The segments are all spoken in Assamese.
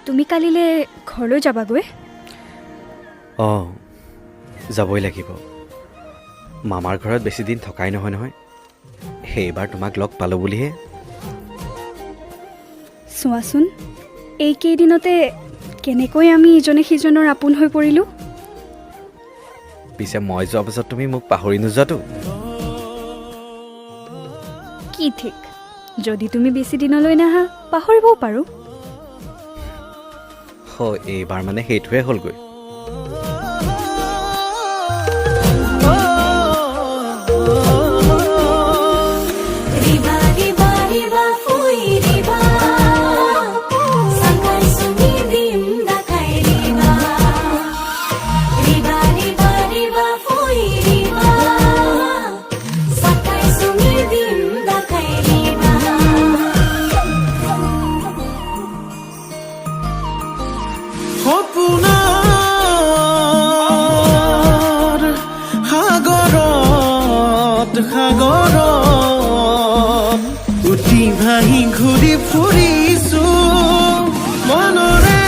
তুমি কালিলৈ ঘৰলৈ যাবাগৈ? অঁ যাবই লাগিব। মামাৰ ঘৰত বেছি দিন থকাই নহয় নহয়, সেইবাৰ তোমাক লগ পালোঁ বুলিহে। চোৱাচোন এইকেইদিনতে কেনেকৈ আমি ইজনে সিজনৰ আপোন হৈ পৰিলোঁ। পিছে মই যোৱা পাছত তুমি মোক পাহৰি নোযোৱাতো? কি ঠিক, যদি তুমি বেছি দিনলৈ নাহা পাহৰিবও পাৰোঁ। এইবাৰ মানে সেইটোৱে হ'লগৈ। উঠি ভাহি ঘূৰি ফুৰিছো মনৰে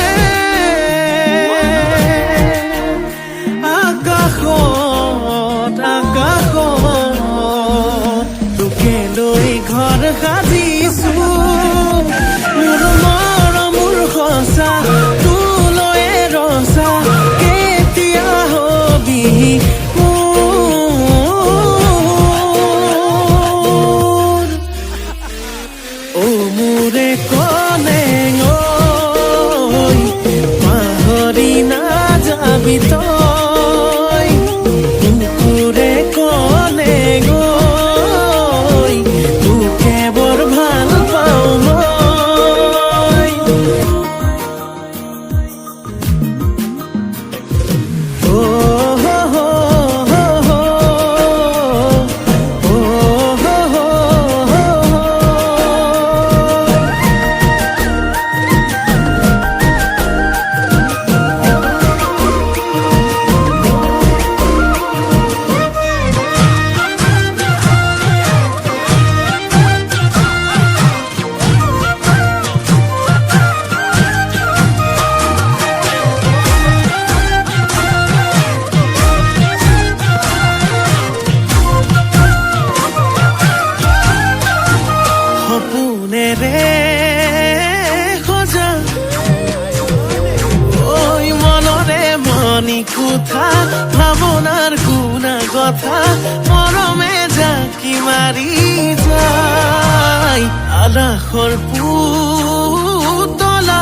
আকাশত তোকে লৈ ঘৰ সাজিছো। মোৰ মৰমৰ সঁচা তোলৈ ৰচা কেতিয়া হবি মোৰে কলে পাহৰি নাযাবি তই। মোৰে কলে তোকে বৰ ভাল পাওঁ মই। সপোনেৰে সজা মনৰে মনি কোঠা ভাৱনাৰ গুণা কথা মৰমে জাকি মাৰি যায় আলাসৰ পুতলা।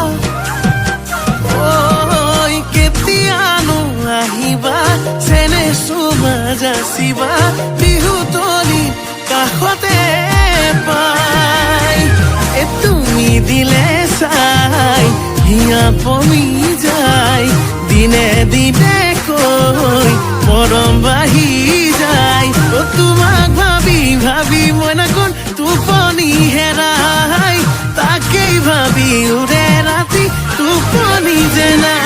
কেতিয়ানো আহিবা চেনে চুমা যাচিবা বিহুতলি কাষতে পাই। তুমি দিলে চাই হিয়া পমি যায় দিনে দিনে কৈ মৰম বাঢ়ি যায়। তোমাক ভাবি ভাবি মই নাকোন টোপনি হেৰাই তাকেই ভাবি উৰে ৰাতি টোপনি যে নাই।